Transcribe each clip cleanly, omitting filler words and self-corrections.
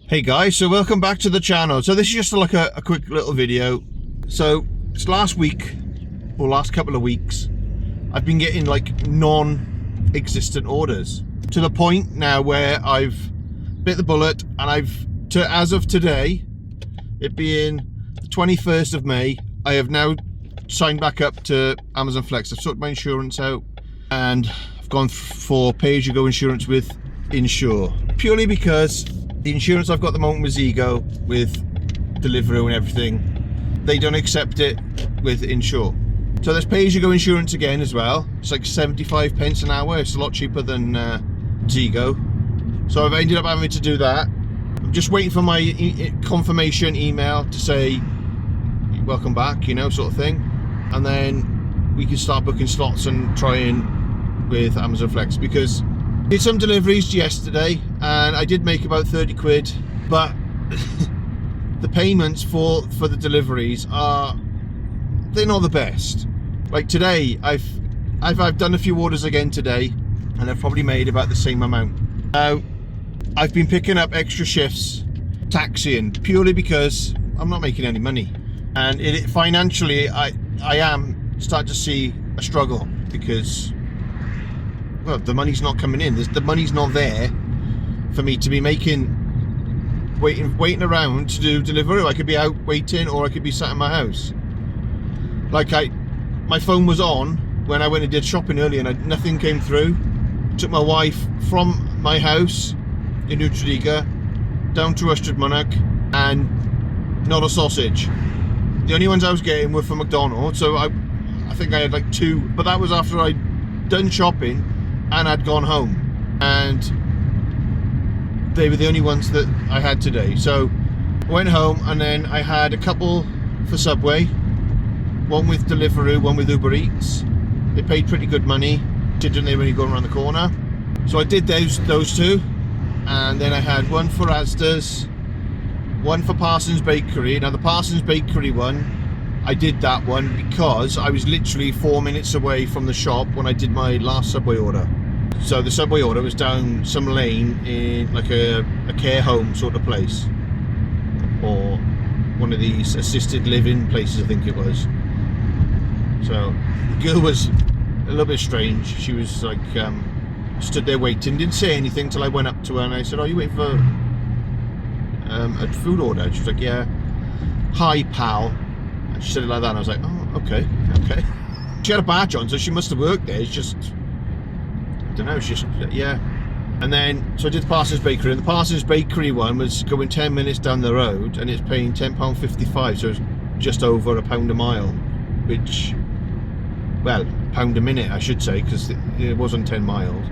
Hey guys, so welcome back to the channel. So this is just like a quick little video. So it's last week or last couple of weeks I've been getting like non-existent orders to the point now where I've bit the bullet and as of today, it being the 21st of May, I have now signed back up to Amazon Flex. I've sorted my insurance out and I've gone for pay-as-you-go insurance with Insure, purely because the insurance I've got at the moment with Zego, with Deliveroo and everything, they don't accept it with Insure. So there's pay-as-you-go insurance again as well. It's like 75 pence an hour. It's a lot cheaper than Zego. So I've ended up having to do that. I'm just waiting for my confirmation email to say, welcome back, you know, sort of thing. And then we can start booking slots and trying with Amazon Flex, because I did some deliveries yesterday and I did make about 30 quid, but the payments for the deliveries they're not the best. Like today, I've done a few orders again today and I've probably made about the same amount. Now, I've been picking up extra shifts taxiing purely because I'm not making any money. And financially, I am starting to see a struggle because, well, the money's not coming in. The money's not there for me to be waiting around to do Deliveroo. I could be out waiting, or I could be sat in my house. Like my phone was on when I went and did shopping earlier, and nothing came through. Took my wife from my house in Utrediga down to Ystrad and not a sausage. The only ones I was getting were from McDonald's, so I think I had like 2, but that was after I'd done shopping and I'd gone home, and they were the only ones that I had today. So I went home and then I had a couple for Subway, one with Deliveroo, one with Uber Eats. They paid pretty good money, didn't they, when you go around the corner? So I did those two, and then I had one for Asda's, one for Parsons Bakery. Now the Parsons Bakery one, I did that one because I was literally 4 minutes away from the shop when I did my last Subway order. So the Subway order was down some lane in like a care home sort of place, or one of these assisted living places, I think it was. So the girl was a little bit strange. She was like stood there waiting, didn't say anything till I went up to her and I said, "Oh, you waiting for a food order?" And she was like, "Yeah." "Hi, pal." And she said it like that, and I was like, "Oh, okay." She had a badge on, so she must have worked there. It's just, I don't know, she's just, yeah. And then, so I did the Parsons Bakery, and the Parsons Bakery one was going 10 minutes down the road, and it's paying £10.55, so it's just over £1 a mile, which, well, £1 a minute, I should say, because it wasn't 10 miles.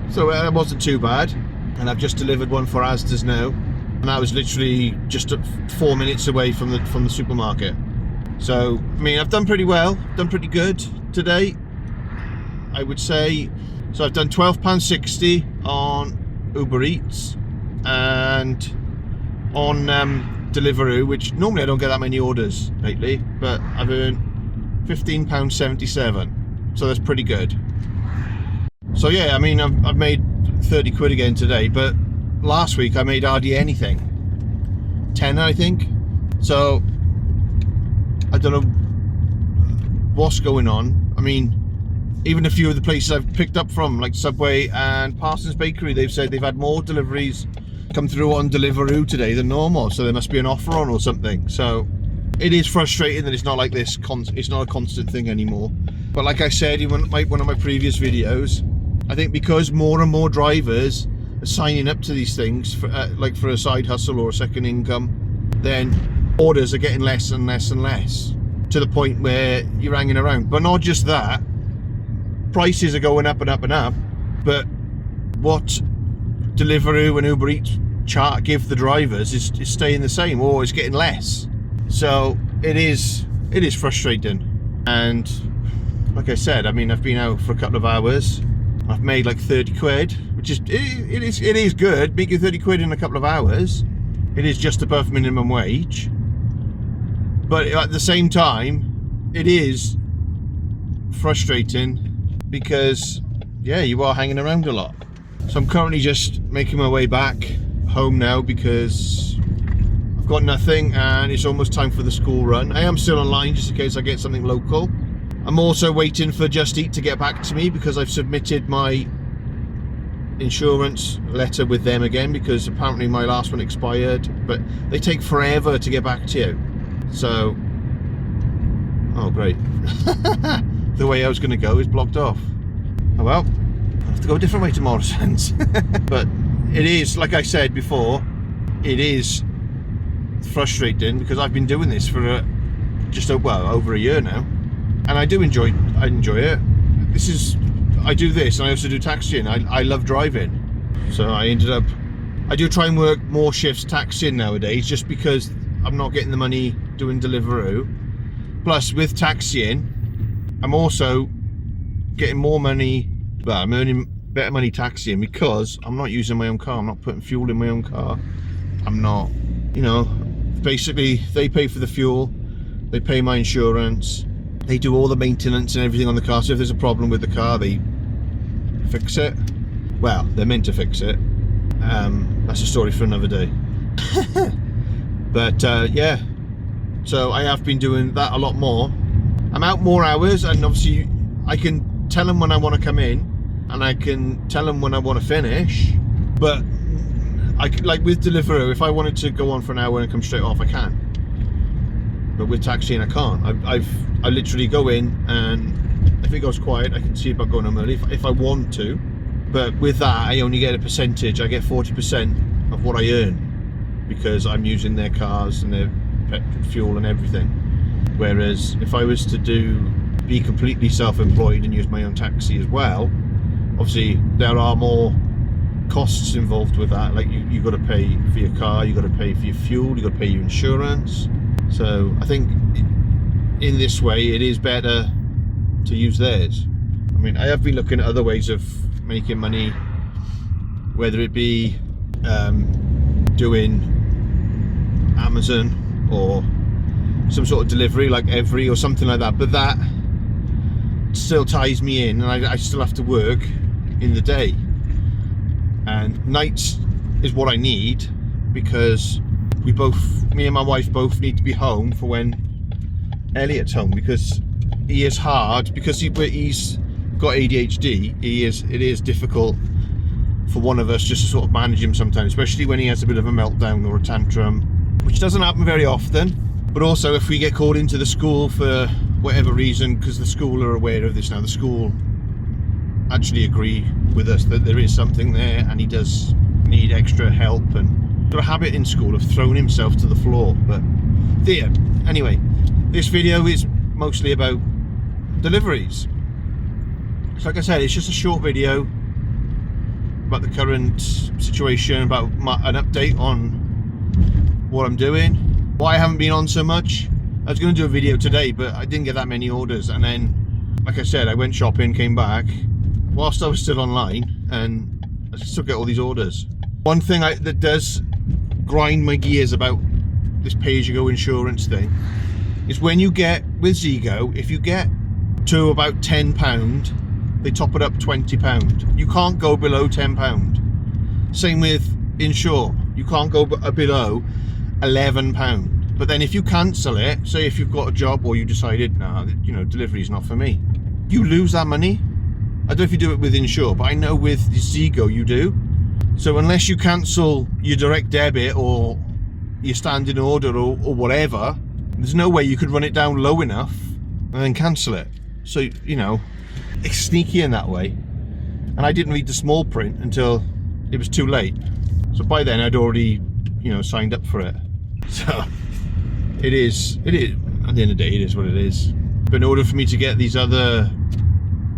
So it wasn't too bad. And I've just delivered one for Asda's now, and that was literally just 4 minutes away from the supermarket. So, I mean, I've done pretty well, done pretty good today, I would say. So I've done £12.60 on Uber Eats and on Deliveroo, which normally I don't get that many orders lately, but I've earned £15.77, so that's pretty good. So yeah, I mean, I've made 30 quid again today, but last week I made hardly anything. 10, I think. So I don't know what's going on. I mean, even a few of the places I've picked up from, like Subway and Parsons Bakery, they've said they've had more deliveries come through on Deliveroo today than normal, so there must be an offer on or something. So it is frustrating that it's not like this, it's not a constant thing anymore. But like I said in one of my previous videos, I think because more and more drivers are signing up to these things for, like for a side hustle or a second income, then orders are getting less and less and less, to the point where you're hanging around. But not just that, prices are going up and up and up, but what Deliveroo and Uber Eats give the drivers is staying the same, or it's getting less. So it is frustrating. And like I said, I mean, I've been out for a couple of hours, I've made like 30 quid, which is it is good. Making 30 quid in a couple of hours, it is just above minimum wage, but at the same time it is frustrating because, yeah, you are hanging around a lot. So I'm currently just making my way back home now because I've got nothing and it's almost time for the school run. I am still online just in case I get something local. I'm also waiting for Just Eat to get back to me because I've submitted my insurance letter with them again because apparently my last one expired, but they take forever to get back to you. So, oh great. The way I was going to go is blocked off. Oh well, I have to go a different way to Morrison's. But it is, like I said before, it is frustrating because I've been doing this for just over a year now, and I enjoy it. I do this and I also do taxiing. I love driving, so I do try and work more shifts taxiing nowadays just because I'm not getting the money doing Deliveroo. Plus with taxiing I'm also getting more money, but I'm earning better money taxiing because I'm not using my own car. I'm not putting fuel in my own car. I'm not, you know, basically they pay for the fuel, they pay my insurance, they do all the maintenance and everything on the car. So if there's a problem with the car, they fix it. Well, they're meant to fix it. That's a story for another day. But yeah, so I have been doing that a lot more. I'm out more hours, and obviously I can tell them when I want to come in and I can tell them when I want to finish. But I could, like with Deliveroo, if I wanted to go on for an hour and come straight off, I can. But with taxiing I can't. I literally go in, and if it goes quiet I can see about going home early if I want to. But with that I only get a percentage. I get 40% of what I earn because I'm using their cars and their petrol, fuel and everything. Whereas if I was to be completely self-employed and use my own taxi as well, obviously there are more costs involved with that. Like you got to pay for your car, you got to pay for your fuel, you got to pay your insurance. So I think in this way it is better to use theirs. I mean, I have been looking at other ways of making money, whether it be doing Amazon or some sort of delivery like Every or something like that, but that still ties me in, and I still have to work in the day, and nights is what I need because me and my wife both need to be home for when Elliot's home, because he is hard, because he's got ADHD. It is difficult for one of us just to sort of manage him sometimes, especially when he has a bit of a meltdown or a tantrum, which doesn't happen very often. But also if we get called into the school for whatever reason, because the school are aware of this now, the school actually agree with us that there is something there and he does need extra help, and got a habit in school of throwing himself to the floor. But there, anyway, this video is mostly about deliveries. So like I said, it's just a short video about the current situation, about an update on what I'm doing, why I haven't been on so much. I was going to do a video today, but I didn't get that many orders, and then, like I said, I went shopping, came back whilst I was still online, and I still get all these orders. One thing that does grind my gears about this pay-as-you-go insurance thing is when you get with Zego, if you get to about £10, they top it up £20. You can't go below £10. Same with Insure, you can't go below £11. But then if you cancel it, say if you've got a job or you decided, nah, you know, delivery is not for me, you lose that money. I don't know if you do it with Insure, but I know with Zego you do. So unless you cancel your direct debit or your standing order or whatever, there's no way you could run it down low enough and then cancel it. So, you know, it's sneaky in that way. And I didn't read the small print until it was too late. So by then I'd already, you know, signed up for it. So it is, at the end of the day, it is what it is. But in order for me to get these other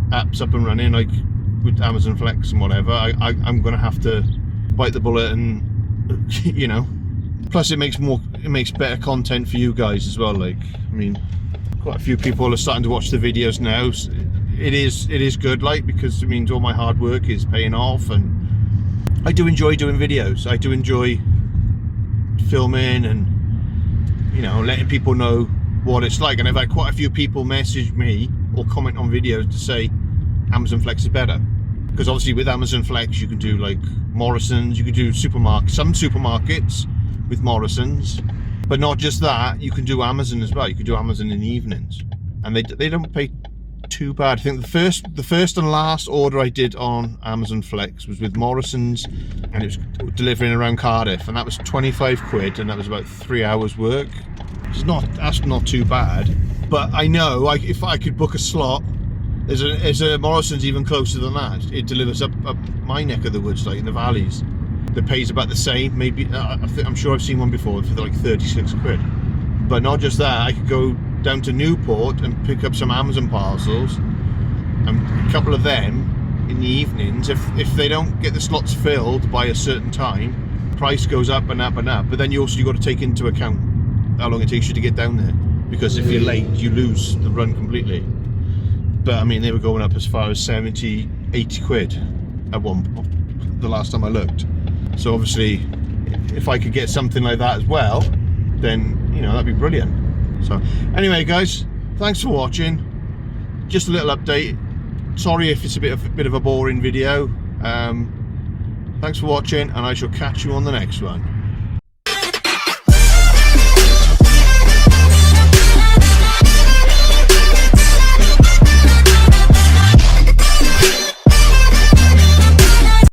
apps up and running, like with Amazon Flex and whatever, I'm gonna have to bite the bullet and, you know, plus it makes better content for you guys as well. Like, I mean, quite a few people are starting to watch the videos now. It is good, like, because it means all my hard work is paying off, and I do enjoy doing videos. I do enjoy filming and, you know, letting people know what it's like. And I've had quite a few people message me or comment on videos to say Amazon Flex is better. because obviously with Amazon Flex you can do like Morrison's, you can do some supermarkets with Morrison's, but not just that, you can do Amazon as well. You can do Amazon in the evenings, and they don't pay too bad. I think the first and last order I did on Amazon Flex was with Morrison's, and it was delivering around Cardiff, and that was 25 quid, and that was about 3 hours work. That's not too bad. But I know if I could book a slot, there's a Morrison's even closer than that. It delivers up my neck of the woods, like in the valleys. That pays about the same. Maybe I'm sure I've seen one before for like 36 quid. But not just that, I could go down to Newport and pick up some Amazon parcels, and a couple of them in the evenings. If they don't get the slots filled by a certain time, price goes up and up and up. But then you got to take into account how long it takes you to get down there, because if you're late you lose the run completely. But I mean, they were going up as far as 70, 80 quid at the last time I looked. So obviously if I could get something like that as well, then that'd be brilliant. So anyway guys, thanks for watching. Just a little update. Sorry if it's a bit of a boring video. Thanks for watching, and I shall catch you on the next one.